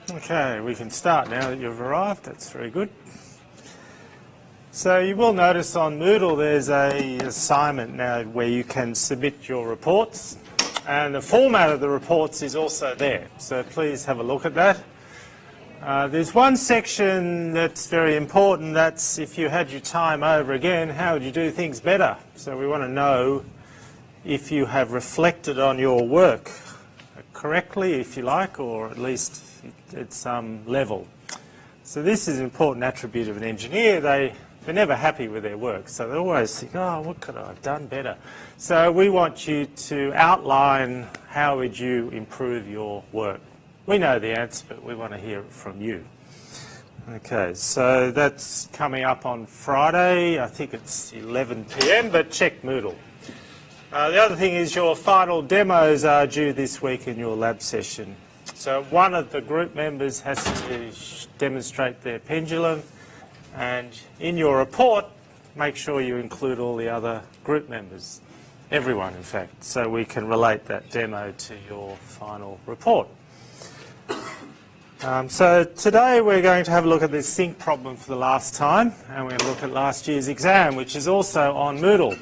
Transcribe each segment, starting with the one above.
Okay, we can start now that you've arrived. That's very good. So you will notice on Moodle there's an assignment now where you can submit your reports, and the format of the reports is also there. So please have a look at that. There's one section that's very important. That's if you had your time over again, how would you do things better? So we want to know if you have reflected on your work correctly, if you like, or at least at some level. So this is an important attribute of an engineer. They're never happy with their work, so they always think, oh, what could I have done better? So we want you to outline how would you improve your work. We know the answer, but we want to hear it from you. Okay, so that's coming up on Friday. I think it's 11 p.m, but check Moodle. The other thing is your final demos are due this week in your lab session. So one of the group members has to demonstrate their pendulum, and in your report, make sure you include all the other group members, everyone in fact, so we can relate that demo to your final report. So today we're going to have a look at this sync problem for the last time, and we're going to look at last year's exam, which is also on Moodle.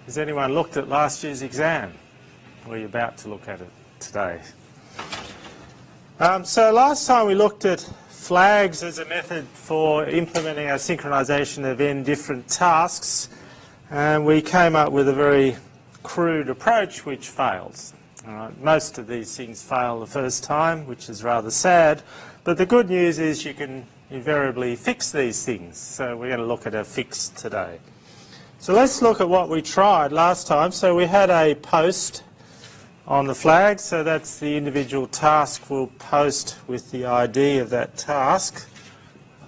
Has anyone looked at last year's exam? Or are you about to look at it today? So last time we looked at flags as a method for implementing our synchronization of n different tasks, and we came up with a very crude approach which fails. Most of these things fail the first time, which is rather sad, but the good news is you can invariably fix these things. So we're going to look at a fix today. So let's look at what we tried last time. So we had a post on the flag, so that's the individual task will post with the ID of that task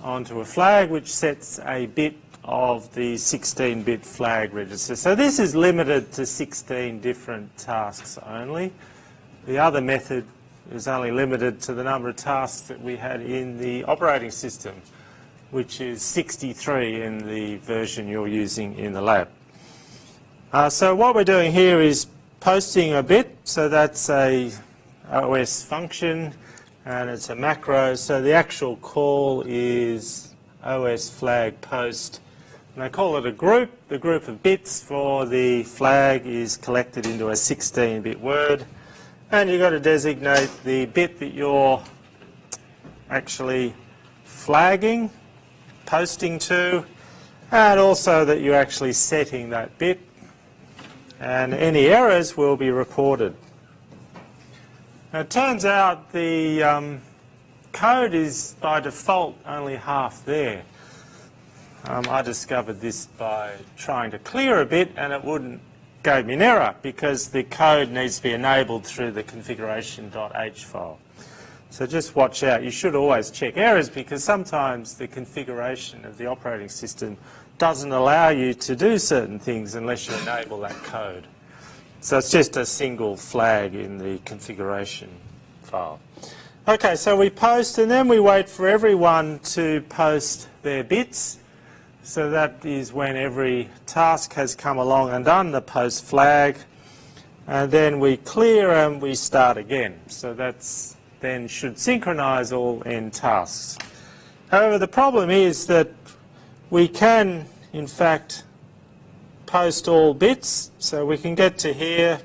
onto a flag which sets a bit of the 16-bit flag register. So this is limited to 16 different tasks only. The other method is only limited to the number of tasks that we had in the operating system, which is 63 in the version you're using in the lab. So what we're doing here is posting a bit, so that's a OS function and it's a macro, so the actual call is OS flag post, and I call it a group. The group of bits for the flag is collected into a 16-bit word, and you've got to designate the bit that you're actually flagging, posting to, and also that you're actually setting that bit, and any errors will be reported. Now it turns out the code is by default only half there. I discovered this by trying to clear a bit, and it gave me an error because the code needs to be enabled through the configuration.h file. So just watch out. You should always check errors because sometimes the configuration of the operating system doesn't allow you to do certain things unless you enable that code. So it's just a single flag in the configuration file. Okay, so we post and then we wait for everyone to post their bits. So that is when every task has come along and done the post flag. And then we clear and we start again. So that's then should synchronize all n tasks. However, the problem is that we can, in fact, post all bits. So we can get to here.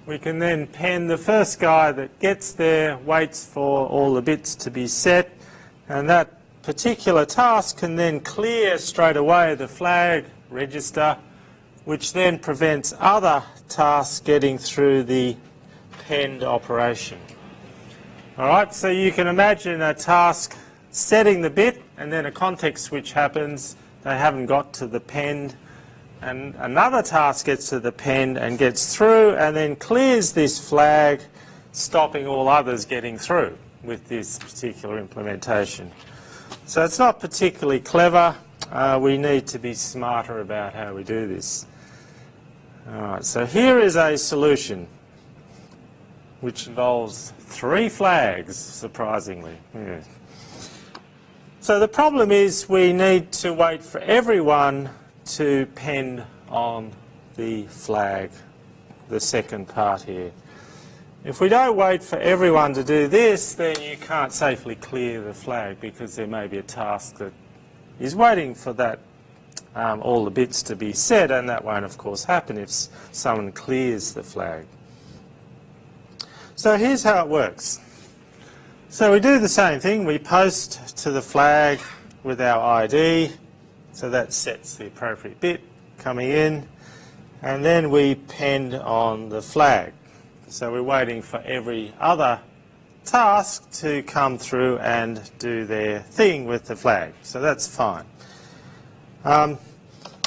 We can then pen the first guy that gets there, waits for all the bits to be set, and that particular task can then clear straight away the flag register, which then prevents other tasks getting through the penned operation. All right, so you can imagine a task setting the bit and then a context switch happens. They haven't got to the penned, and another task gets to the penned and gets through and then clears this flag, stopping all others getting through with this particular implementation. So it's not particularly clever. We need to be smarter about how we do this. All right, so here is a solution which involves 3 flags, surprisingly. Yeah. So the problem is we need to wait for everyone to pen on the flag, the second part here. If we don't wait for everyone to do this, then you can't safely clear the flag because there may be a task that is waiting for that all the bits to be set, and that won't of course happen if someone clears the flag. So here's how it works. So we do the same thing, we post to the flag with our ID, so that sets the appropriate bit coming in, and then we pend on the flag. So we're waiting for every other task to come through and do their thing with the flag. So that's fine.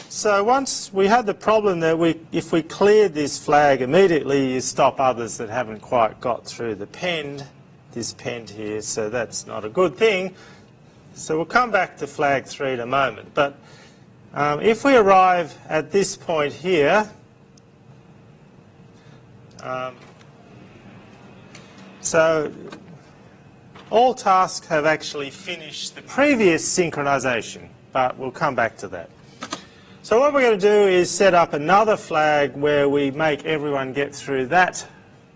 So once we had the problem that if we cleared this flag immediately, you stop others that haven't quite got through the pend, this pend here, so that's not a good thing. So we'll come back to flag 3 in a moment. But if we arrive at this point here, so all tasks have actually finished the previous synchronization, but we'll come back to that. So what we're going to do is set up another flag where we make everyone get through that,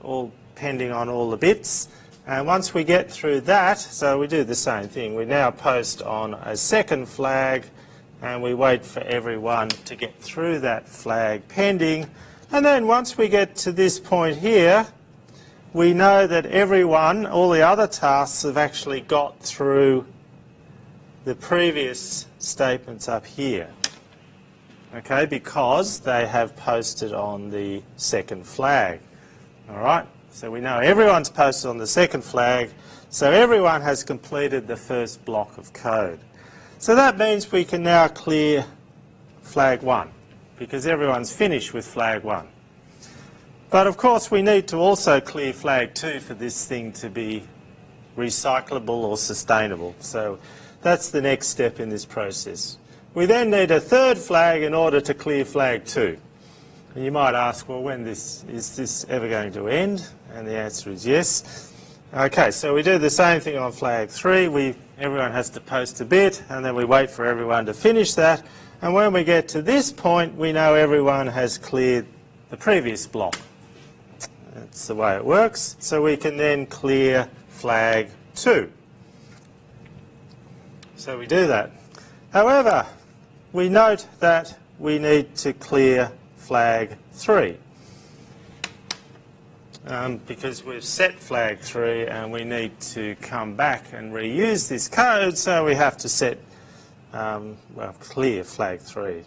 all pending on all the bits. And once we get through that, so we do the same thing. We now post on a second flag and we wait for everyone to get through that flag pending. And then once we get to this point here, we know that everyone, all the other tasks, have actually got through the previous statements up here. Okay, because they have posted on the second flag. All right, so we know everyone's posted on the second flag, so everyone has completed the first block of code. So that means we can now clear flag 1, because everyone's finished with flag 1. But of course we need to also clear flag 2 for this thing to be recyclable or sustainable. So that's the next step in this process. We then need a third flag in order to clear flag 2. And you might ask, well, is this ever going to end? And the answer is yes. Okay, so we do the same thing on flag 3. Everyone has to post a bit, and then we wait for everyone to finish that. And when we get to this point, we know everyone has cleared the previous block. That's the way it works. So we can then clear flag 2. So we do that. However, we note that we need to clear flag 3 because we've set flag 3 and we need to come back and reuse this code, so we have to set, clear flag 3.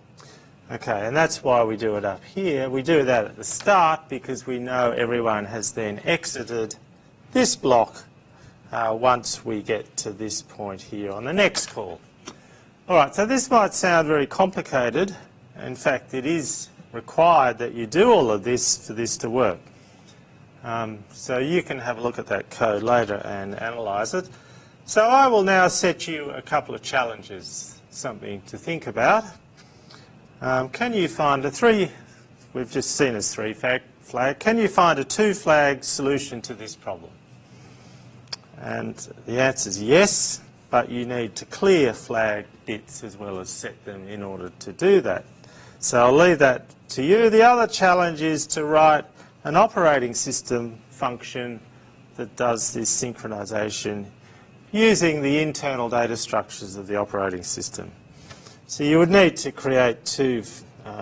Okay, and that's why we do it up here. We do that at the start because we know everyone has then exited this block once we get to this point here on the next call. All right, so this might sound very complicated. In fact, it is required that you do all of this for this to work. So you can have a look at that code later and analyse it. So I will now set you a couple of challenges, something to think about. Can you find a 3, we've just seen as 3 flag, can you find a 2 flag solution to this problem? And the answer is yes, but you need to clear flag bits as well as set them in order to do that. So I'll leave that to you. The other challenge is to write an operating system function that does this synchronization using the internal data structures of the operating system. So you would need to create 2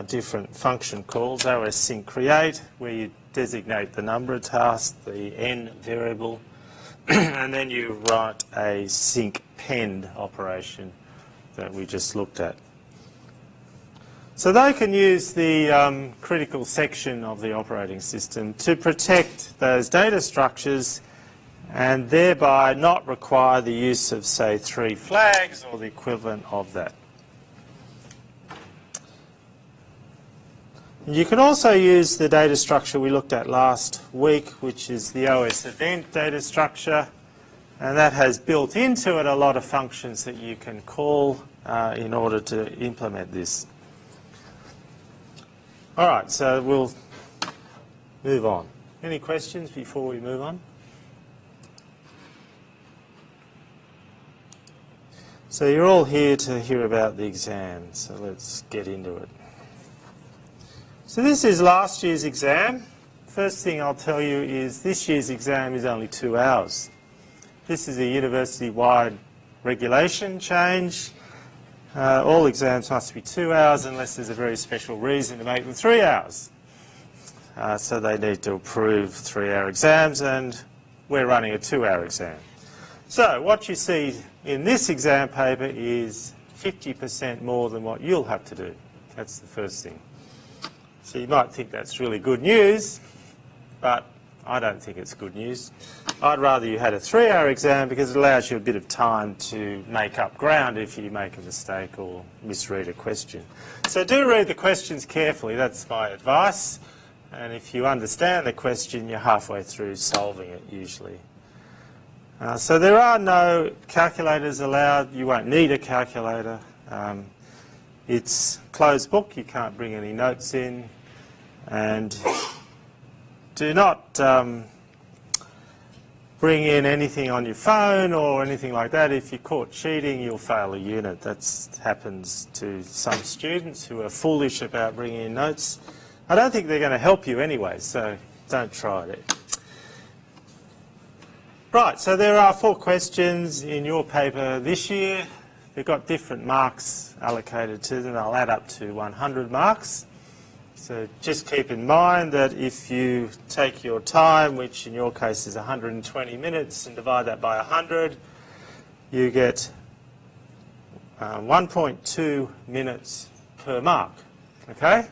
different function calls, OSSync create, where you designate the number of tasks, the n variable, and then you write a sync pend operation that we just looked at. So they can use the critical section of the operating system to protect those data structures and thereby not require the use of, say, 3 flags or the equivalent of that. You can also use the data structure we looked at last week, which is the OS event data structure, and that has built into it a lot of functions that you can call in order to implement this. All right, so we'll move on. Any questions before we move on? So you're all here to hear about the exam, so let's get into it. So this is last year's exam First thing I'll tell you is this year's exam is only 2 hours. This is a university-wide regulation change. All exams must be 2 hours unless there's a very special reason to make them 3 hours. So they need to approve 3-hour exams, and we're running a 2-hour exam. So what you see in this exam paper is 50% more than what you'll have to do. That's the first thing. So you might think that's really good news, but I don't think it's good news. I'd rather you had a 3-hour exam because it allows you a bit of time to make up ground if you make a mistake or misread a question. So do read the questions carefully, that's my advice. And if you understand the question, you're halfway through solving it usually. So there are no calculators allowed. You won't need a calculator. It's closed book. You can't bring any notes in. And do not bring in anything on your phone or anything like that. If you're caught cheating, you'll fail a unit. That happens to some students who are foolish about bringing in notes. I don't think they're going to help you anyway, so don't try it. Right, so there are 4 questions in your paper this year. They've got different marks allocated to them. They'll add up to 100 marks. So just keep in mind that if you take your time, which in your case is 120 minutes, and divide that by 100, you get 1.2 minutes per mark. Okay?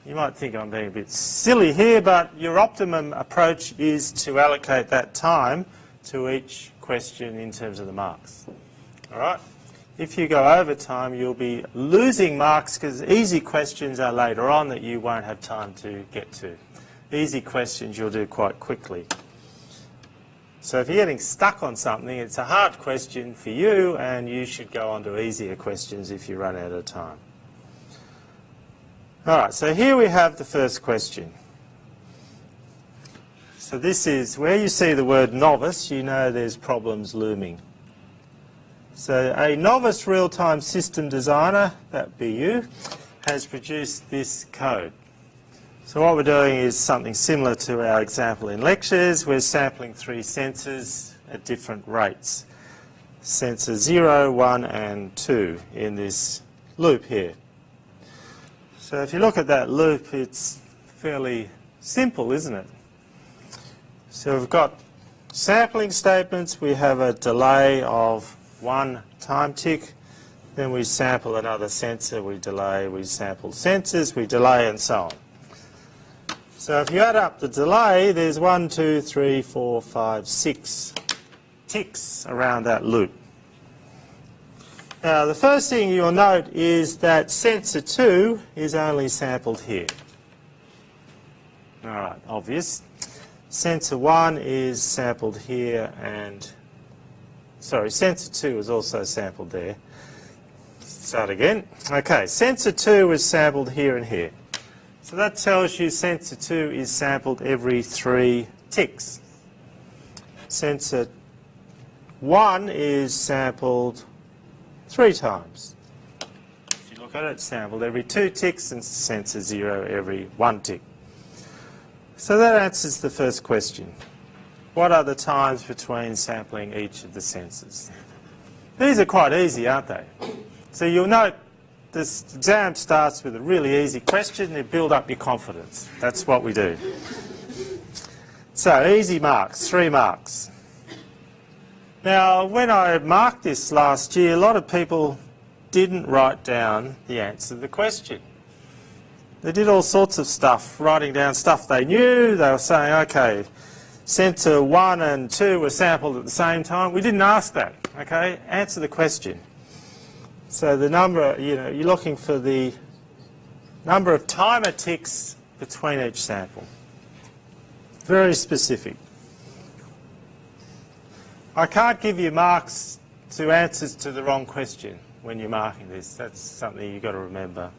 You might think I'm being a bit silly here, but your optimum approach is to allocate that time to each question in terms of the marks. All right? If you go over time, you'll be losing marks because easy questions are later on that you won't have time to get to. Easy questions you'll do quite quickly. So if you're getting stuck on something, it's a hard question for you, and you should go on to easier questions if you run out of time. All right, so here we have the first question. So this is where you see the word novice, you know there's problems looming. So a novice real-time system designer, that be you, has produced this code. So what we're doing is something similar to our example in lectures. We're sampling 3 sensors at different rates. Sensor 0, 1 and 2 in this loop here. So if you look at that loop, it's fairly simple, isn't it? So we've got sampling statements. We have a delay of 1 time tick. Then we sample another sensor, we delay, we sample sensors, we delay, and so on. So if you add up the delay, there's 1, 2, 3, 4, 5, 6 ticks around that loop. Now, the first thing you'll note is that sensor 2 is only sampled here. All right, obvious. Sensor 1 is sampled here, and sorry, sensor 2 is also sampled there. Start again. Okay, sensor 2 is sampled here and here. So that tells you sensor 2 is sampled every 3 ticks. Sensor 1 is sampled 3 times. If you look at it, it's sampled every 2 ticks, and sensor 0 every 1 tick. So that answers the first question. What are the times between sampling each of the sensors? These are quite easy, aren't they? So you'll note this exam starts with a really easy question and build up your confidence. That's what we do. So easy marks, 3 marks. Now, when I marked this last year, a lot of people didn't write down the answer to the question. They did all sorts of stuff, writing down stuff they knew. They were saying, okay, sensor 1 and 2 were sampled at the same time. We didn't ask that, okay? Answer the question. So the number, you're looking for the number of timer ticks between each sample. Very specific. I can't give you marks to answers to the wrong question when you're marking this. That's something you've got to remember.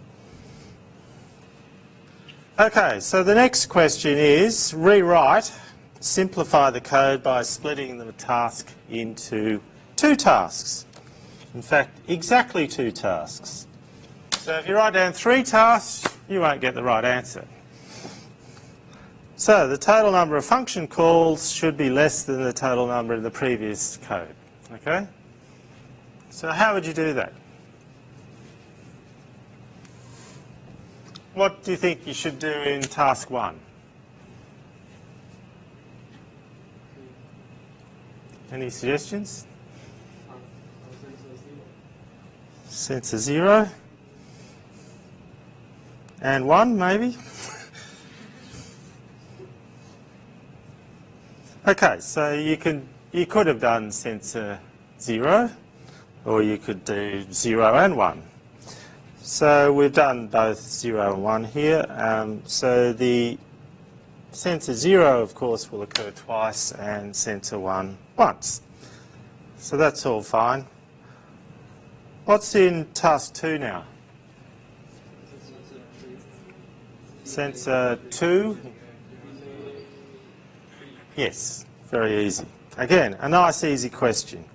Okay, so the next question is rewrite, simplify the code by splitting the task into 2 tasks. In fact, exactly 2 tasks. So if you write down 3 tasks, you won't get the right answer. So the total number of function calls should be less than the total number in the previous code. Okay? So how would you do that? What do you think you should do in task 1? Any suggestions? Sensor 0. And 1, maybe? Okay, so you could have done sensor 0, or you could do 0 and 1. So we've done both 0 and 1 here. So the sensor 0, of course, will occur twice, and sensor 1 once. So that's all fine. What's in task 2 now? Sensor 2? Yes, very easy. Again, a nice easy question.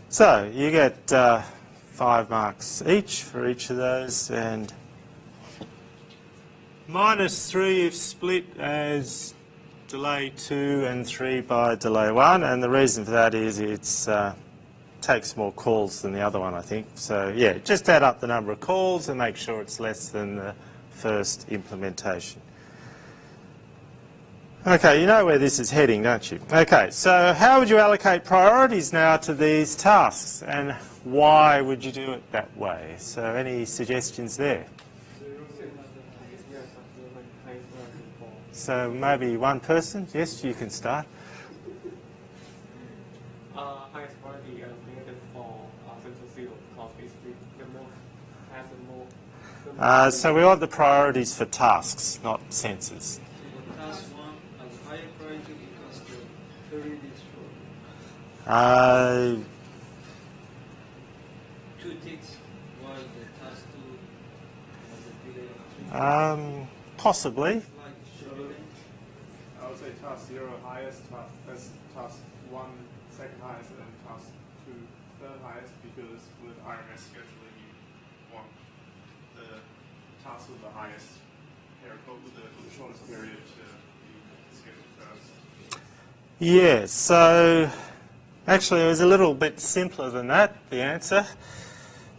So you get 5 marks each for each of those, and -3 if split as delay 2 and 3 by delay 1, and the reason for that is it takes more calls than the other one, I think. So yeah, just add up the number of calls and make sure it's less than the first implementation. Okay, you know where this is heading, don't you? Okay, so how would you allocate priorities now to these tasks, and why would you do it that way? So any suggestions there? So maybe one person? Yes, you can start. Highest priority is limited for sensor 0 because it's the most has the more. So we want the priorities for tasks, not sensors. Task 1 has higher priority because the period is short. 2 ticks, while the task 2 has a delay of 3. Possibly. Like scheduling. I would say task 0 highest, task 1 second highest, and task 2 third highest, because with RMS scheduling you want the task with the highest with the shortest period to be scheduled first. Yeah, so actually it was a little bit simpler than that, the answer.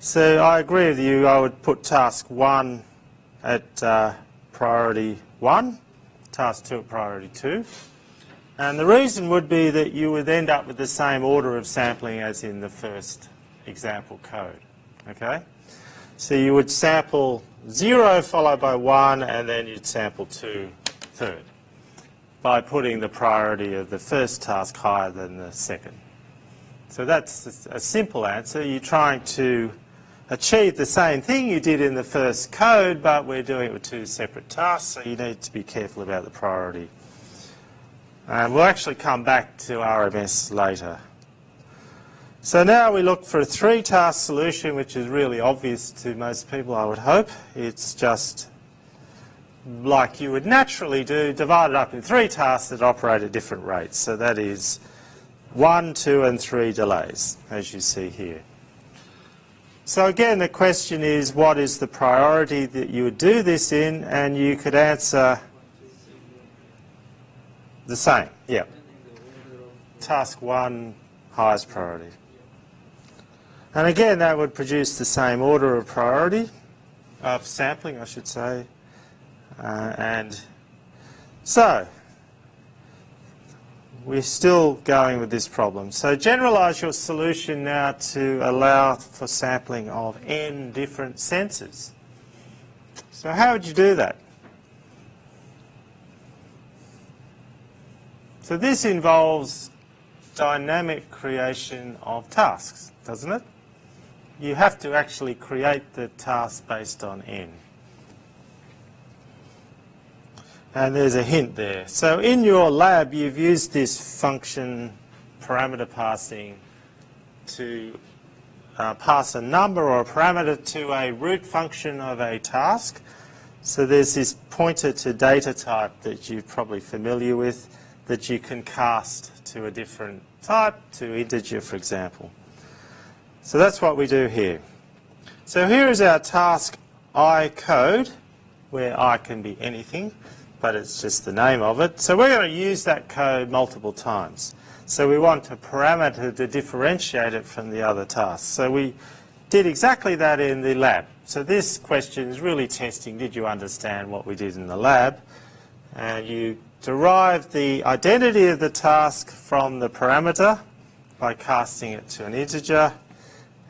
So I agree with you. I would put task 1 at priority 1, task 2 at priority 2. And the reason would be that you would end up with the same order of sampling as in the first example code. Okay? So you would sample 0 followed by 1, and then you'd sample 2 third, by putting the priority of the first task higher than the second. So that's a simple answer. You're trying to achieve the same thing you did in the first code, but we're doing it with 2 separate tasks, so you need to be careful about the priority. And we'll actually come back to RMS later. So now we look for a 3-task solution, which is really obvious to most people, I would hope. It's just like you would naturally do, divided up in 3 tasks that operate at different rates. So that is 1, 2, and 3 delays, as you see here. So again, the question is, what is the priority that you would do this in? And you could answer the same, yeah. Task 1, highest priority. And again, that would produce the same order of priority, of sampling, I should say. And so, we're still going with this problem. So generalize your solution now to allow for sampling of n different sensors. So how would you do that? So this involves dynamic creation of tasks, doesn't it? You have to actually create the task based on n. And there's a hint there. So in your lab, you've used this function parameter passing to pass a number or a parameter to a root function of a task. So there's this pointer to data type that you're probably familiar with that you can cast to a different type, to integer, for example. So that's what we do here. So here is our task I code, where I can be anything. but it's just the name of it. So we're going to use that code multiple times. So we want a parameter to differentiate it from the other tasks. So we did exactly that in the lab. So this question is really testing, did you understand what we did in the lab? And you derive the identity of the task from the parameter by casting it to an integer,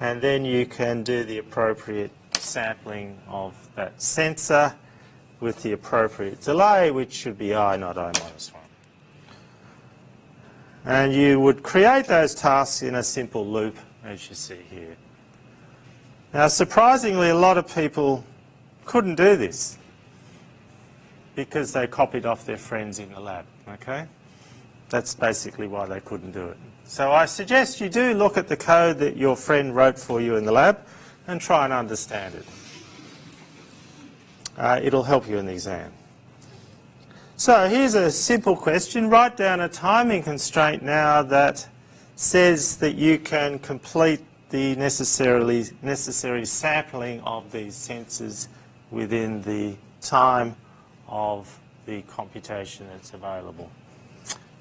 and then you can do the appropriate sampling of that sensor with the appropriate delay, which should be I, not I minus 1. And you would create those tasks in a simple loop, as you see here. Now, surprisingly, a lot of people couldn't do this because they copied off their friends in the lab, okay? That's basically why they couldn't do it. So I suggest you do look at the code that your friend wrote for you in the lab and try and understand it. It'll help you in the exam. So here's a simple question. Write down a timing constraint now that says that you can complete the necessary sampling of these sensors within the time of the computation that's available.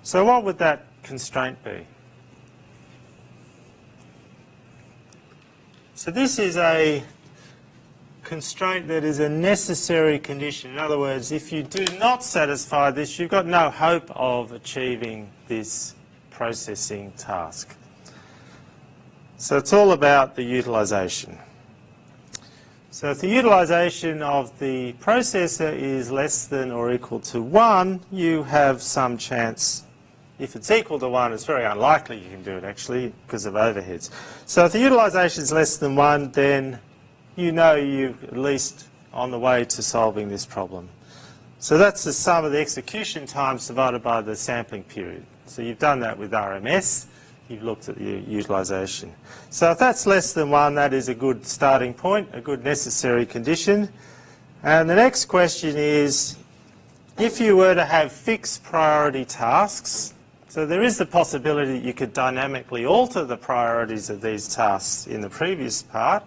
So what would that constraint be? So this is a constraint that is a necessary condition. In other words, if you do not satisfy this, you've got no hope of achieving this processing task. So it's all about the utilisation. So if the utilisation of the processor is less than or equal to 1, you have some chance. If it's equal to 1, it's very unlikely you can do it actually because of overheads. So if the utilisation is less than 1, then you know you're at least on the way to solving this problem. So that's the sum of the execution times divided by the sampling period. So you've done that with RMS. You've looked at the utilisation. So if that's less than 1, that is a good starting point, a good necessary condition. And the next question is, if you were to have fixed priority tasks, so there is the possibility that you could dynamically alter the priorities of these tasks in the previous part,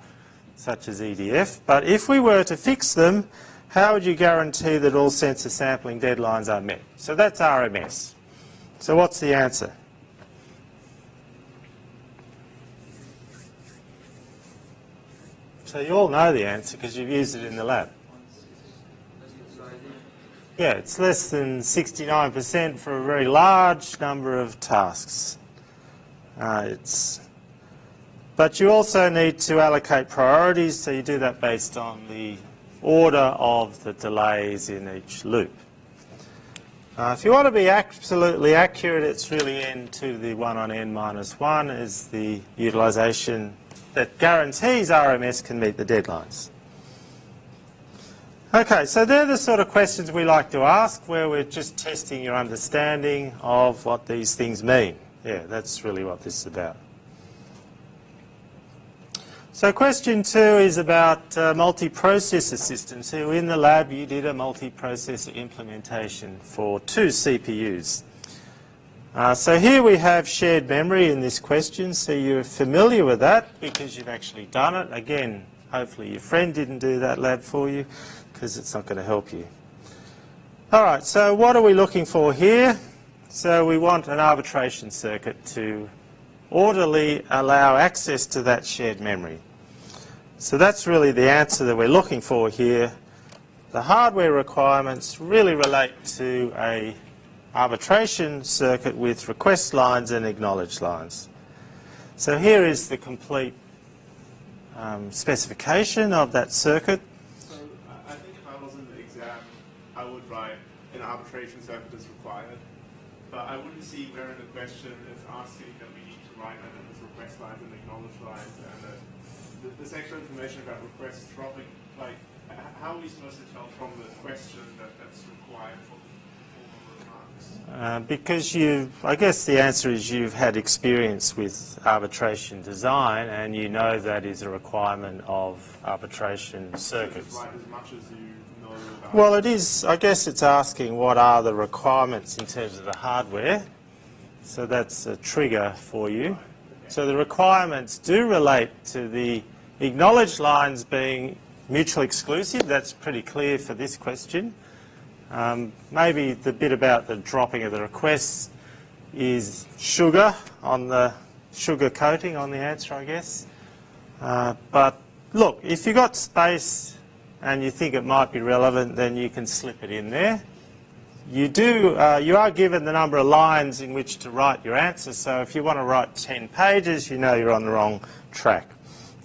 such as EDF, but if we were to fix them, how would you guarantee that all sensor sampling deadlines are met? So that's RMS. So what's the answer? So you all know the answer because you've used it in the lab. Yeah, it's less than 69% for a very large number of tasks. But you also need to allocate priorities, so you do that based on the order of the delays in each loop. If you want to be absolutely accurate, it's really n to the 1 on n minus 1 is the utilisation that guarantees RMS can meet the deadlines. Okay, so they're the sort of questions we like to ask where we're just testing your understanding of what these things mean. Yeah, that's really what this is about. So question 2 is about multiprocessor systems. So in the lab you did a multiprocessor implementation for 2 CPUs. So here we have shared memory in this question, so you're familiar with that because you've actually done it. Again, hopefully your friend didn't do that lab for you because it's not going to help you. All right, so what are we looking for here? So we want an arbitration circuit to orderly allow access to that shared memory. So that's really the answer that we're looking for here. The hardware requirements really relate to a arbitration circuit with request lines and acknowledge lines. So here is the complete specification of that circuit. So I think if I was in the exam, I would write an arbitration circuit is required. But I wouldn't see where in the question it's asking that we need to write that as request lines and acknowledge lines, and this extra information about requests dropping, like, how are we supposed to tell from the question that that's required for the remarks? Because I guess the answer is you've had experience with arbitration design and you know that is a requirement of arbitration circuits. Write as much as you know about. Well, it is, I guess it's asking what are the requirements in terms of the hardware. So that's a trigger for you. So the requirements do relate to the acknowledged lines being mutually exclusive. That's pretty clear for this question. Maybe the bit about the dropping of the requests is sugar on the sugar coating on the answer, I guess. But look, if you've got space and you think it might be relevant, then you can slip it in there. You are given the number of lines in which to write your answer, so if you want to write 10 pages, you know you're on the wrong track.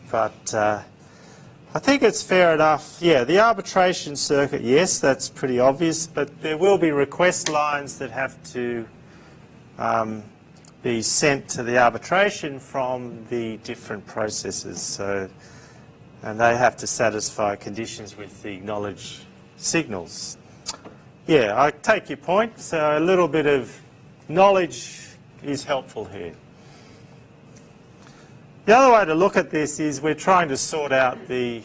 But I think it's fair enough. Yeah, the arbitration circuit, yes, that's pretty obvious, but there will be request lines that have to be sent to the arbitration from the different processes. So, and they have to satisfy conditions with the acknowledged signals. Yeah, I take your point. So a little bit of knowledge is helpful here. The other way to look at this is we're trying to sort out the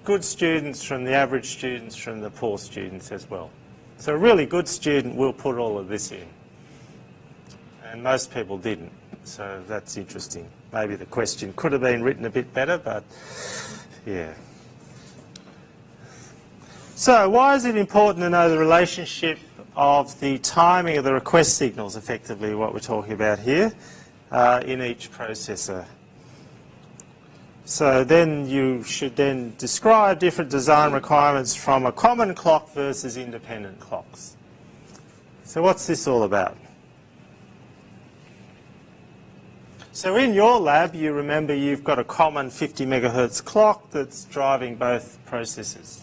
good students from the average students from the poor students as well. So a really good student will put all of this in. And most people didn't. So that's interesting. Maybe the question could have been written a bit better, but yeah. So why is it important to know the relationship of the timing of the request signals, effectively what we're talking about here, in each processor? So then you should then describe different design requirements from a common clock versus independent clocks. So what's this all about? So in your lab, you remember you've got a common 50 megahertz clock that's driving both processors.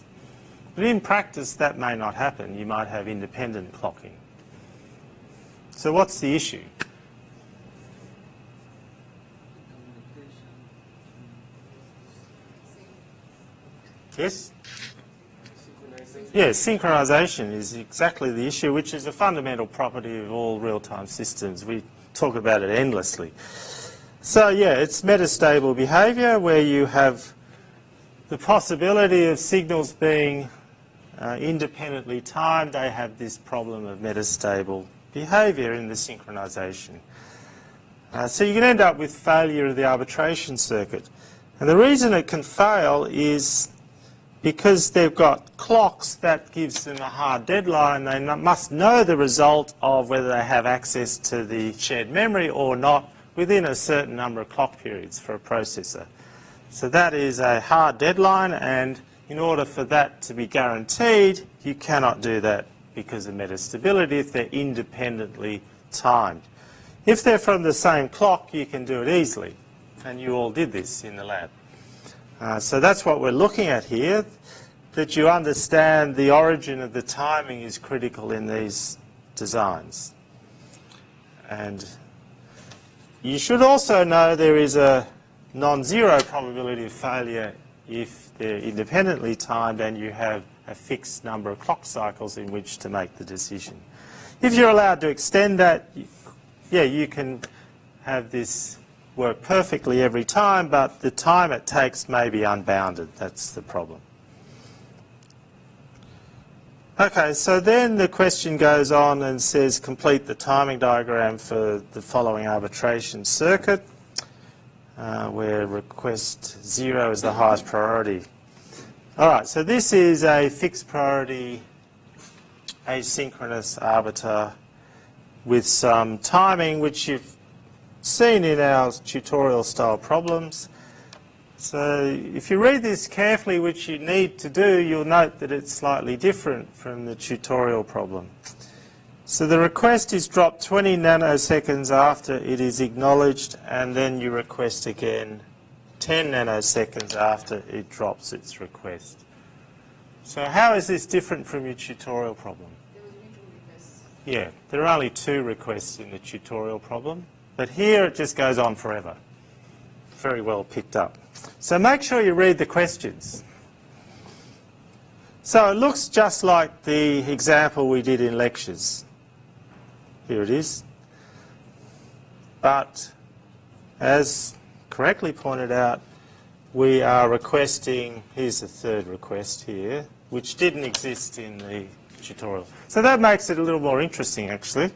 But in practice, that may not happen. You might have independent clocking. So what's the issue? Yes? Yeah, synchronization is exactly the issue, which is a fundamental property of all real-time systems. We talk about it endlessly. So yeah, it's metastable behavior where you have the possibility of signals being independently timed. They have this problem of metastable behavior in the synchronization. So you can end up with failure of the arbitration circuit. And the reason it can fail is because they've got clocks that gives them a hard deadline. They must know the result of whether they have access to the shared memory or not within a certain number of clock periods for a processor. So that is a hard deadline, and in order for that to be guaranteed, you cannot do that because of metastability if they're independently timed. If they're from the same clock, you can do it easily, and you all did this in the lab. So that's what we're looking at here, that you understand the origin of the timing is critical in these designs. And you should also know there is a non-zero probability of failure if they're independently timed and you have a fixed number of clock cycles in which to make the decision. If you're allowed to extend that, yeah, you can have this work perfectly every time, but the time it takes may be unbounded. That's the problem. Okay, so then the question goes on and says complete the timing diagram for the following arbitration circuit, where request 0 is the highest priority. All right, so this is a fixed priority asynchronous arbiter with some timing, which you've seen in our tutorial style problems. So if you read this carefully, which you need to do, you'll note that it's slightly different from the tutorial problem. So the request is dropped 20 nanoseconds after it is acknowledged, and then you request again 10 nanoseconds after it drops its request. So how is this different from your tutorial problem? There was only 2 requests. Yeah, there are only 2 requests in the tutorial problem, but here it just goes on forever. Very well picked up. So make sure you read the questions. So it looks just like the example we did in lectures. Here it is. But as correctly pointed out, we are requesting, here's the 3rd request here, which didn't exist in the tutorial. So that makes it a little more interesting, actually.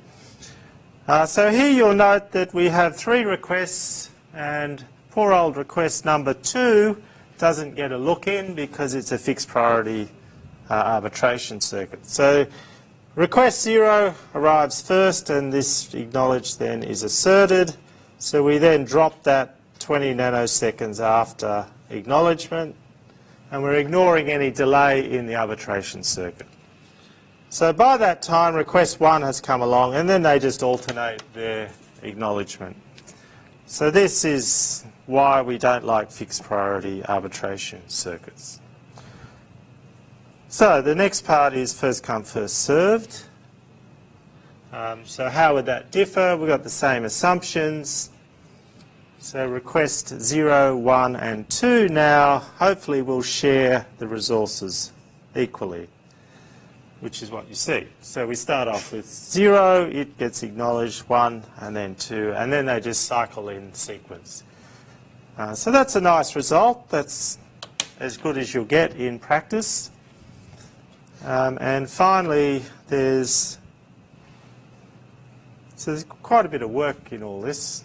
So here you'll note that we have 3 requests, and poor old request number 2 doesn't get a look in because it's a fixed priority arbitration circuit. So request 0 arrives first, and this acknowledge then is asserted. So we then drop that 20 nanoseconds after acknowledgement, and we're ignoring any delay in the arbitration circuit. So by that time, request 1 has come along, and then they just alternate their acknowledgement. So this is why we don't like fixed priority arbitration circuits. So the next part is first come, first served. So how would that differ? We've got the same assumptions. So request 0, 1 and 2 now hopefully will share the resources equally, which is what you see. So we start off with 0, it gets acknowledged, 1 and then 2, and then they just cycle in sequence. So that's a nice result. That's as good as you'll get in practice. And finally, there's quite a bit of work in all this.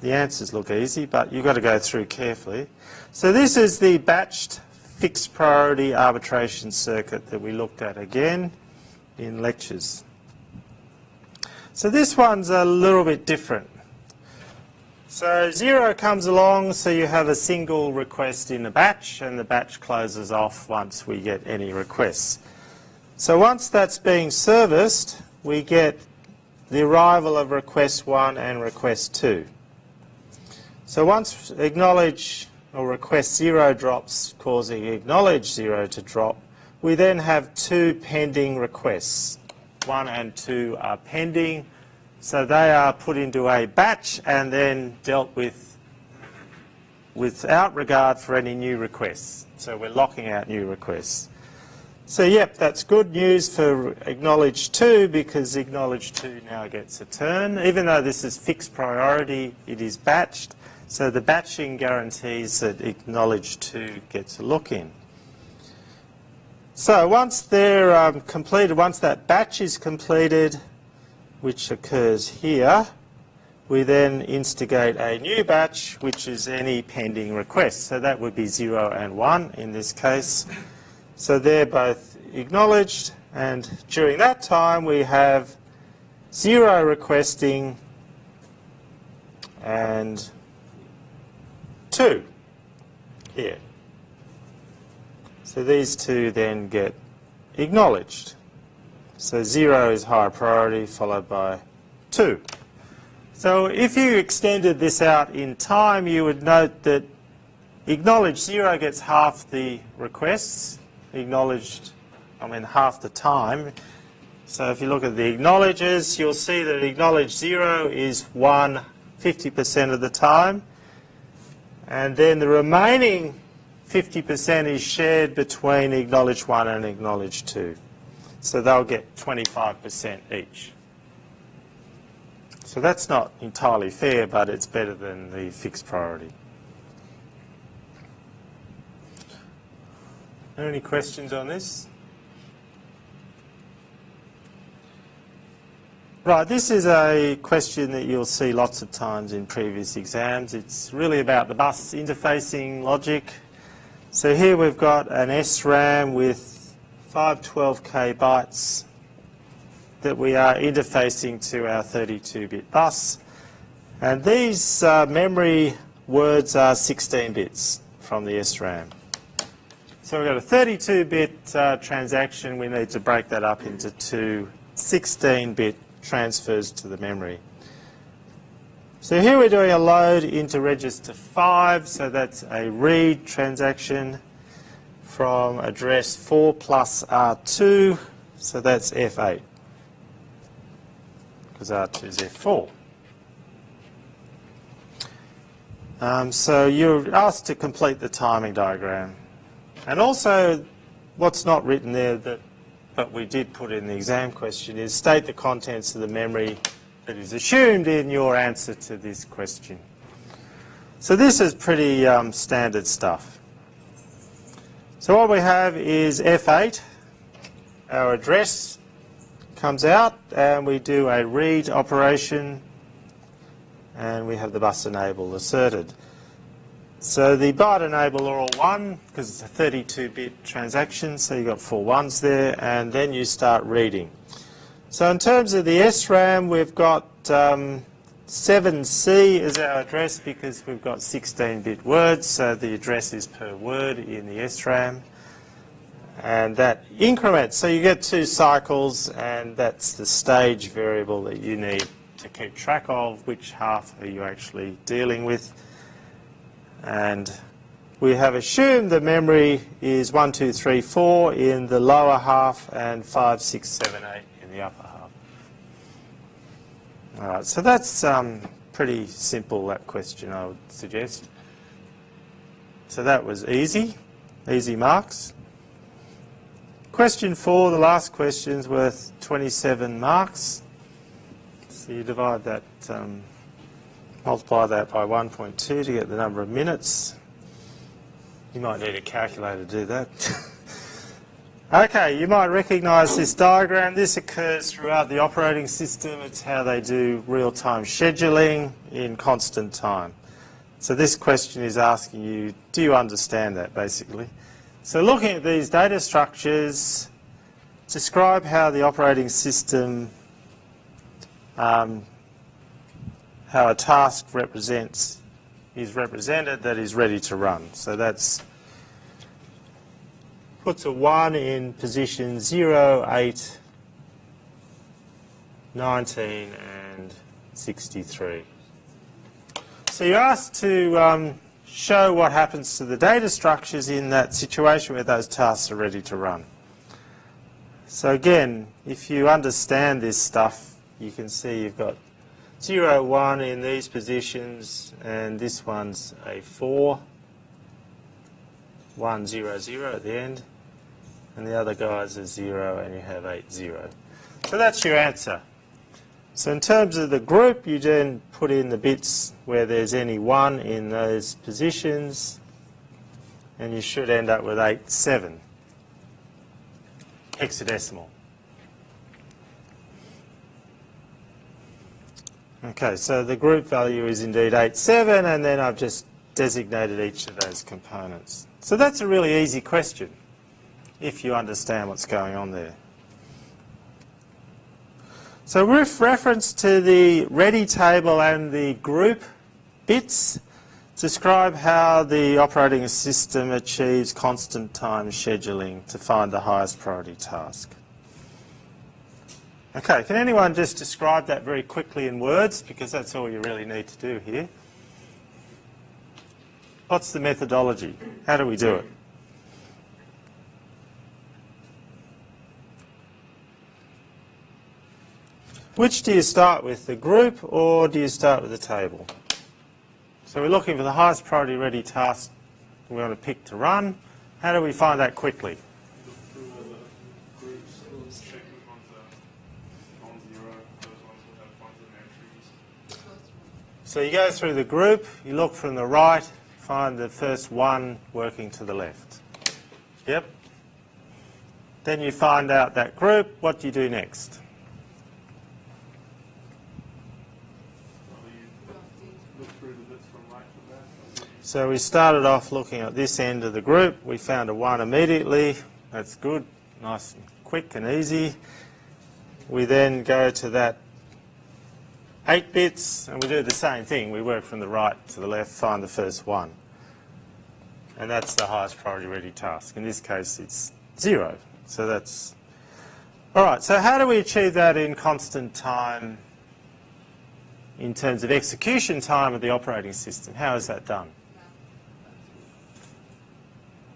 The answers look easy, but you've got to go through carefully. So this is the batched fixed priority arbitration circuit that we looked at again in lectures. So this one's a little bit different. So 0 comes along, so you have a single request in a batch, and the batch closes off once we get any requests. So once that's being serviced, we get the arrival of request 1 and request 2. So once acknowledge or request 0 drops, causing acknowledge 0 to drop, we then have 2 pending requests. 1 and 2 are pending, so they are put into a batch and then dealt with without regard for any new requests. So we're locking out new requests. So yep, that's good news for acknowledge 2, because acknowledge 2 now gets a turn. Even though this is fixed priority, it is batched. So the batching guarantees that acknowledge 2 gets a look in. So once they're completed, once that batch is completed, which occurs here, we then instigate a new batch, which is any pending request. So that would be 0 and 1 in this case. So they're both acknowledged, and during that time we have 0 requesting and 2 here. So these 2 then get acknowledged. So 0 is higher priority, followed by 2. So if you extended this out in time, you would note that acknowledge 0 gets half the requests, half the time. So if you look at the acknowledges, you'll see that acknowledge 0 is 1 50% of the time. And then the remaining 50% is shared between acknowledge 1 and acknowledge 2. So they'll get 25% each. So that's not entirely fair, but it's better than the fixed priority. Are there any questions on this? Right, this is a question that you'll see lots of times in previous exams. It's really about the bus interfacing logic. So here we've got an SRAM with 512K bytes that we are interfacing to our 32-bit bus. And these memory words are 16 bits from the SRAM. So we've got a 32-bit transaction. We need to break that up into 2 16-bit transfers to the memory. So here we're doing a load into register 5, so that's a read transaction from address 4 plus R2, so that's F8, because R2 is F4. So you're asked to complete the timing diagram. And also, what's not written there but we did put in the exam question is state the contents of the memory that is assumed in your answer to this question. So this is pretty standard stuff. So what we have is F8, our address comes out, and we do a read operation, and we have the bus enable asserted. So the byte enable are all 1 because it's a 32-bit transaction, so you've got 4 ones there, and then you start reading. So in terms of the SRAM, we've got 7C as our address because we've got 16-bit words, so the address is per word in the SRAM. And that increments, so you get 2 cycles, and that's the stage variable that you need to keep track of, which half are you actually dealing with. And we have assumed the memory is 1, 2, 3, 4 in the lower half and 5, 6, 7, 8 in the upper half. All right, so that's pretty simple, that question, I would suggest. So that was easy marks. Question 4, the last question, is worth 27 marks. So you divide that, multiply that by 1.2 to get the number of minutes. You might need a calculator to do that. Okay, you might recognise this diagram. This occurs throughout the operating system. It's how they do real-time scheduling in constant time. So this question is asking you, do you understand that, basically? So looking at these data structures, describe how the operating system, how a task is represented that is ready to run. So that's puts a 1 in position 0, 8, 19 and 63. So you're asked to show what happens to the data structures in that situation where those tasks are ready to run. So again, if you understand this stuff, you can see you've got 0, 1 in these positions, and this one's a 4, 1, 0, 0 at the end, and the other guy's a 0, and you have 8, 0. So that's your answer. So in terms of the group, you then put in the bits where there's any 1 in those positions, and you should end up with 8, 7, hexadecimal. Okay, so the group value is indeed 8, 7, and then I've just designated each of those components. So that's a really easy question, if you understand what's going on there. So with reference to the ready table and the group bits, describe how the operating system achieves constant time scheduling to find the highest priority task. Okay, can anyone just describe that very quickly in words, because that's all you really need to do here. What's the methodology? How do we do it? Which do you start with, the group or do you start with the table? So we're looking for the highest priority ready task we want to pick to run. How do we find that quickly? Look through the groups, check which ones are non-zero, those ones will have ones in entries. So you go through the group, you look from the right, find the first 1 working to the left. Yep. Then you find out that group. What do you do next? So we started off looking at this end of the group. We found a 1 immediately. That's good, nice and quick and easy. We then go to that 8 bits, and we do the same thing. We work from the right to the left, find the first 1. And that's the highest priority ready task. In this case, it's 0. So that's... All right, so how do we achieve that in constant time in terms of execution time of the operating system? How is that done?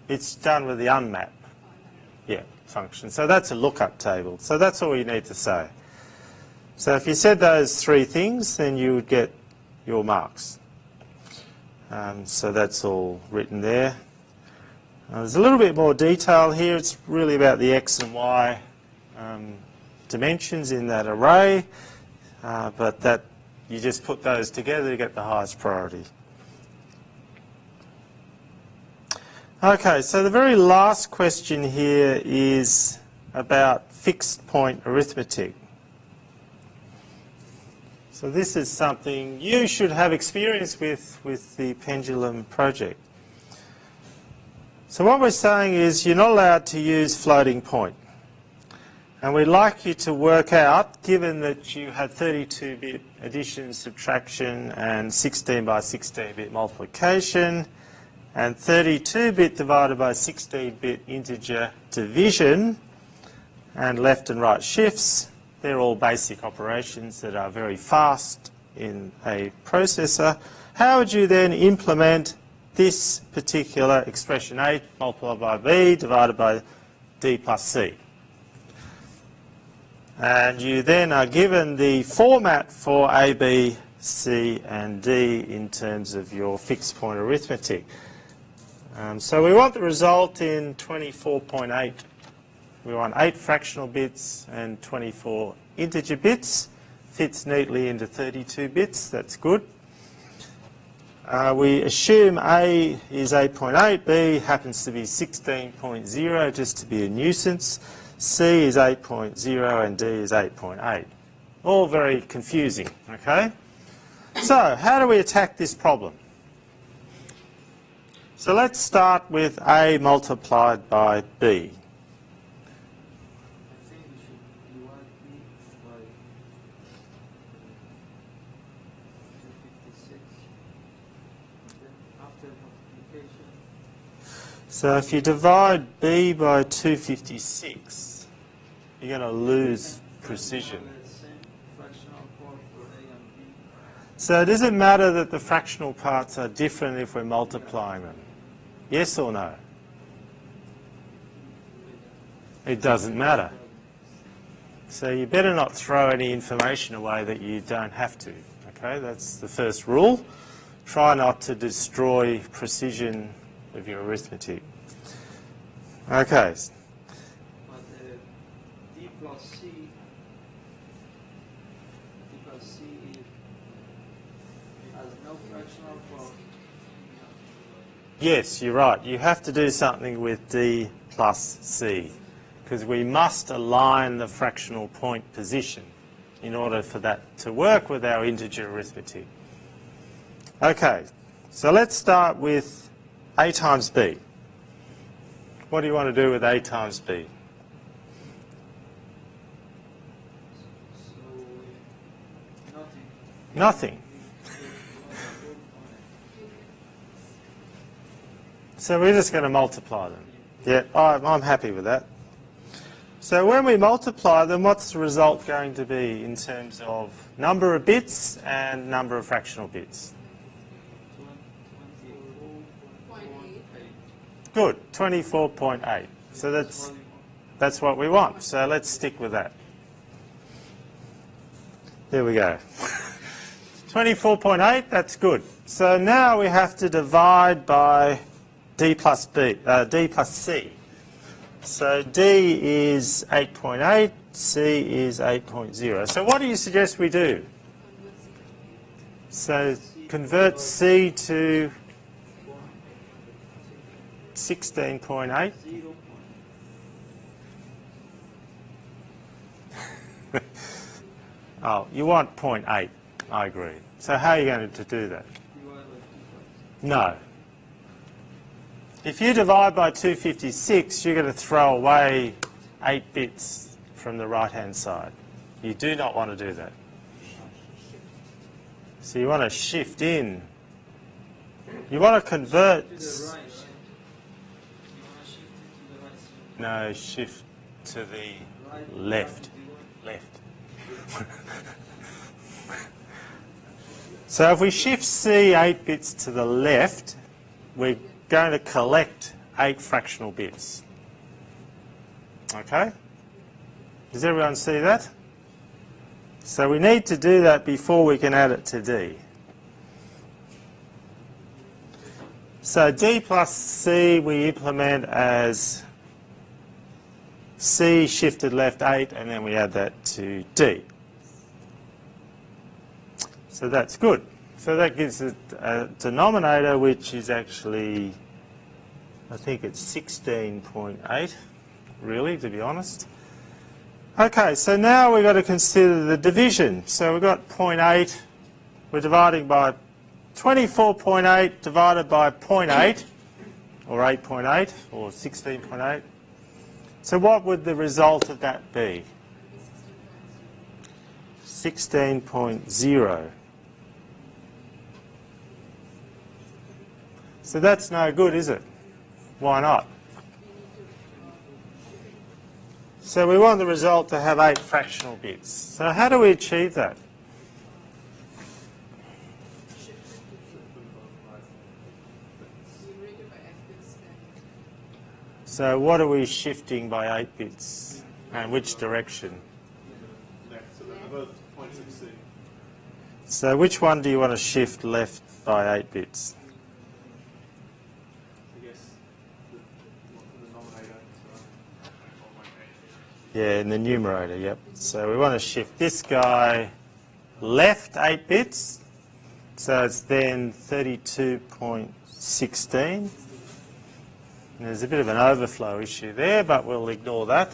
It's done with the unmap function. So that's a lookup table. So that's all you need to say. So if you said those 3 things, then you would get your marks. So that's all written there. There's a little bit more detail here. It's really about the X and Y dimensions in that array, but that you just put those together to get the highest priority. Okay, so the very last question here is about fixed point arithmetic. So this is something you should have experience with the pendulum project. So what we're saying is you're not allowed to use floating point. And we'd like you to work out, given that you had 32-bit addition, subtraction, and 16 by 16-bit multiplication, and 32-bit divided by 16-bit integer division, and left and right shifts. They're all basic operations that are very fast in a processor. How would you then implement this particular expression, A multiplied by B divided by D plus C? And you then are given the format for A, B, C and D in terms of your fixed point arithmetic. So we want the result in 24.8. We want 8 fractional bits and 24 integer bits. Fits neatly into 32 bits, that's good. We assume A is 8.8, B happens to be 16.0 just to be a nuisance. C is 8.0 and D is 8.8. All very confusing, okay? So, how do we attack this problem? So let's start with A multiplied by B. I think we should divide B by 256. Then after multiplication, So if you divide B by 256, you're going to lose precision. the same fractional part for A and B. So does it matter that the fractional parts are different if we're multiplying them? Yes or no? It doesn't matter. So you better not throw any information away that you don't have to. Okay, that's the first rule. Try not to destroy precision of your arithmetic. Okay. But D plus C has no fractional part. Yes, you're right. You have to do something with D plus C because we must align the fractional point position in order for that to work with our integer arithmetic. Okay, so let's start with A times B. What do you want to do with A times B? So nothing. Nothing. So we're just going to multiply them. Yeah, I'm happy with that. So when we multiply them, what's the result going to be in terms of number of bits and number of fractional bits? 24.8. Good, 24.8. So that's what we want. So let's stick with that. There we go. 24.8, that's good. So now we have to divide by D plus C. So D is 8.8, C is 8.0. So what do you suggest we do? So convert C to 16.8. 0. Oh, you want 0.8. I agree. So how are you going to do that? No. If you divide by 256, you're going to throw away 8 bits from the right-hand side. You do not want to do that. So you want to shift in. You want to convert. To the right. You want to shift it to the right. No, shift to the Right. left. Left. So if we shift C 8 bits to the left, we're going to collect 8 fractional bits. Okay? Does everyone see that? So we need to do that before we can add it to D. So D plus C we implement as C shifted left 8 and then we add that to D. So that's good. So that gives it a denominator which is actually, I think it's 16.8, really, to be honest. Okay, so now we've got to consider the division. So we've got 0.8, we're dividing by 24.8 divided by 0.8, or 8.8, or 16.8. So what would the result of that be? 16.0. So that's no good, is it? Why not? So we want the result to have 8 fractional bits. So how do we achieve that? So what are we shifting by 8 bits? And which direction? Left, so they're both 0.6c. So which one do you want to shift left by 8 bits? I guess the denominator. So 24.8. Yeah, in the numerator, yep. So we want to shift this guy left 8 bits. So it's then 32.16. There's a bit of an overflow issue there, but we'll ignore that.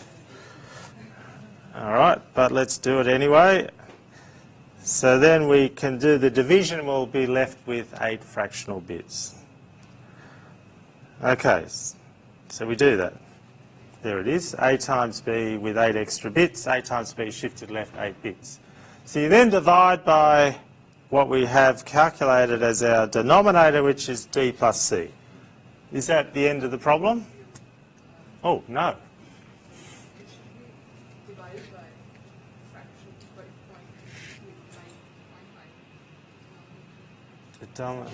All right, but let's do it anyway. So then we can do the division. We'll be left with 8 fractional bits. Okay, so we do that. There it is, A times B with 8 extra bits. A times B shifted left 8 bits. So you then divide by what we have calculated as our denominator, which is D plus C. Is that the end of the problem? Oh, no. Divided by fraction, but point.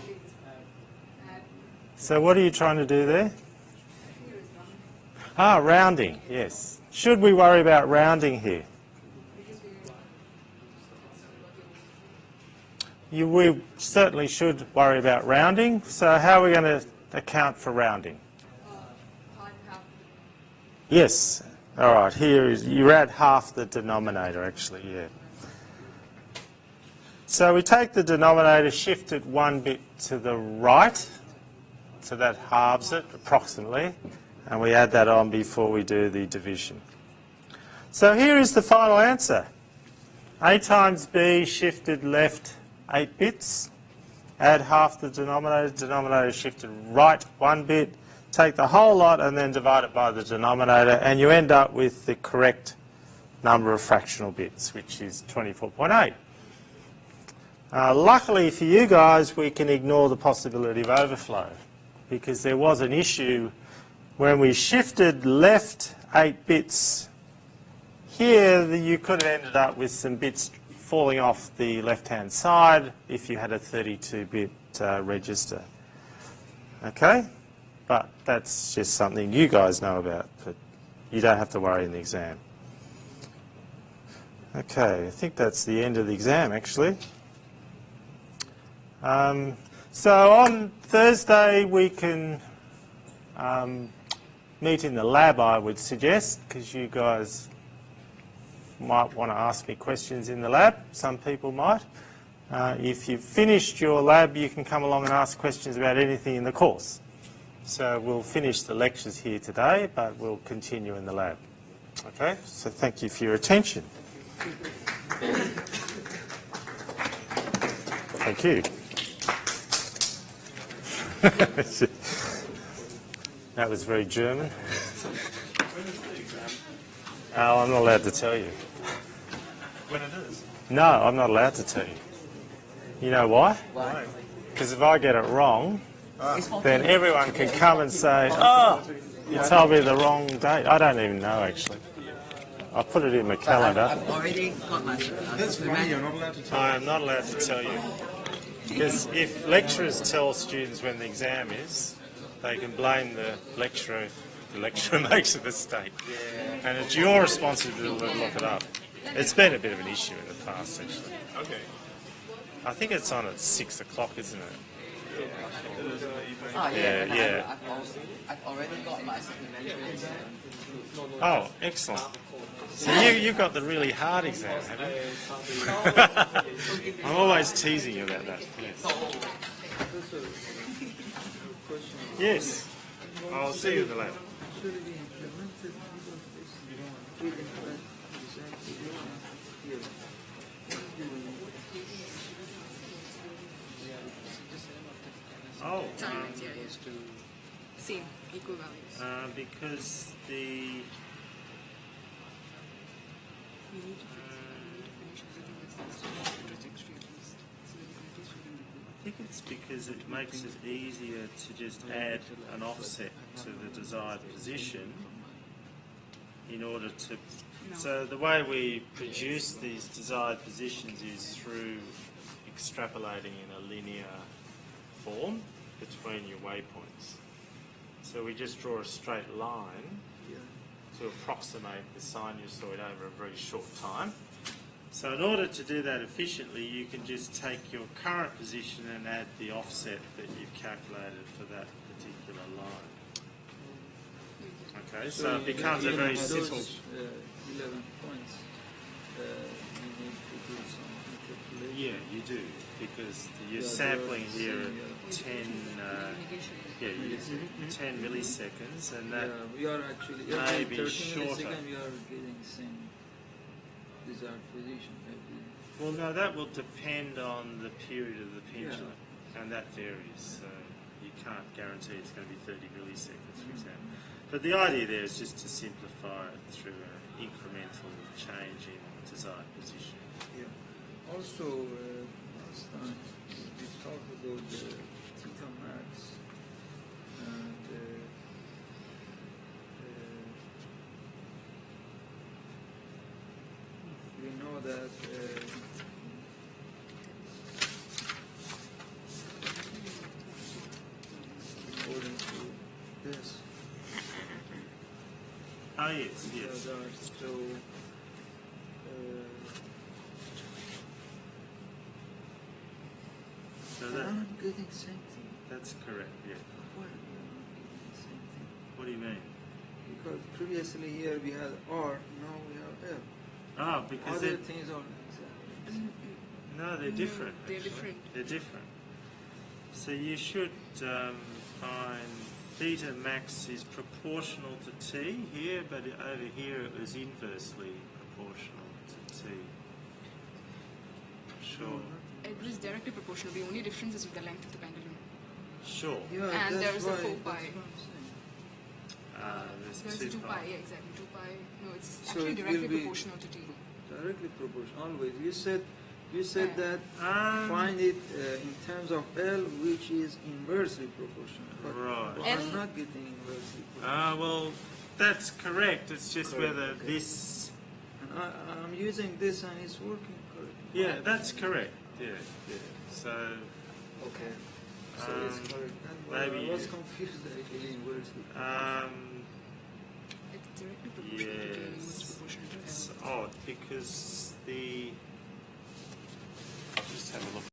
So what are you trying to do there? Ah, rounding, yes. Should we worry about rounding here? We certainly should worry about rounding. So how are we going to account for rounding? Yes. All right, here is, you add half the denominator actually, yeah. So we take the denominator, shift it 1 bit to the right, so that halves it approximately, and we add that on before we do the division. So here is the final answer. A times B shifted left 8 bits, add half the denominator shifted right 1 bit, take the whole lot and then divide it by the denominator, and you end up with the correct number of fractional bits, which is 24.8. Luckily for you guys, we can ignore the possibility of overflow, because there was an issue when we shifted left 8 bits here. You could have ended up with some bits falling off the left-hand side if you had a 32-bit register. Okay? But that's just something you guys know about, but you don't have to worry in the exam. Okay, I think that's the end of the exam, actually. So on Thursday we can meet in the lab, I would suggest, because you guys might want to ask me questions in the lab. Some people might. If you've finished your lab, you can come along and ask questions about anything in the course. So we'll finish the lectures here today, but we'll continue in the lab. Okay, so thank you for your attention. Thank you. That was very German. Oh, I'm not allowed to tell you. When it is? No, I'm not allowed to tell you. You know why? Why? Because if I get it wrong, then everyone can come and say, oh, you told me the wrong date. I don't even know, actually. I put it in my calendar. I've already got my That's fine, you're not allowed to tell. I am not allowed to tell you. Because if lecturers tell students when the exam is, they can blame the lecturer if the lecturer makes a mistake. And it's your responsibility to look it up. It's been a bit of an issue in the past, actually. Okay. I think it's on at 6 o'clock, isn't it? Oh, Yeah, yeah, yeah. I've already got my supplementary exam. Oh, excellent. So you got the really hard exam, haven't you? I'm always teasing you about that. Yes. Yes. I'll see you in the lab. same figure here. Oh, Yeah, yeah. Same, equal values. because the We need to finish everything as the trajectory at least. So the difficulties shouldn't be good. I think it's because it makes it easier to just add an offset to the desired position in order to. So the way we produce these desired positions is through extrapolating in a linear form between your waypoints. So we just draw a straight line to approximate the sinusoid over a very short time. So in order to do that efficiently, you can just take your current position and add the offset that you've calculated for that particular line. Okay, so it becomes a very simple. 11 points. You need to do some calculation. Yeah, you do, because you're sampling here at 10 milliseconds, and that we are actually may every be 13 shorter. milliseconds we are getting the same desired position. Well, no, that will depend on the period of the pendulum, and that varies. So you can't guarantee it's going to be 30 milliseconds, for example. But the idea there is just to simplify it through an incremental change in desired position. Yeah. Also, last time we talked about the theta max, and we know that according to this, Oh, yes, yes. so So I'm getting the same thing. that's correct, yeah. Why are we not getting the same thing? What do you mean? Because previously here we had R, now we have L. Oh, because Other they're, things are exactly. no, they're different. They're actually. different. They're different. So you should find theta max is proportional to T here, but over here it was inversely proportional to T. Sure. It is directly proportional. The only difference is with the length of the pendulum. Sure. Yeah, And that's there's a why, 4 that's pi. what I'm saying. There's There's 2 2 pi, yeah, exactly. 2 pi. No, it's So actually it directly will be- proportional to T. Directly proportional. Always. You said Yeah. that find it in terms of L, which is inversely proportional. But Right. but L- I'm not getting inversely proportional. well, that's correct. It's just Correct, whether okay. this. And I'm using this and it's working correctly. Yeah, that's correct. Yeah, yeah. So Okay. So it's Um, correct. And, maybe I was you- confused actually inversely proportional. It's directly proportional to T and yes, inversely proportional to L. it's odd because the. Just have a look.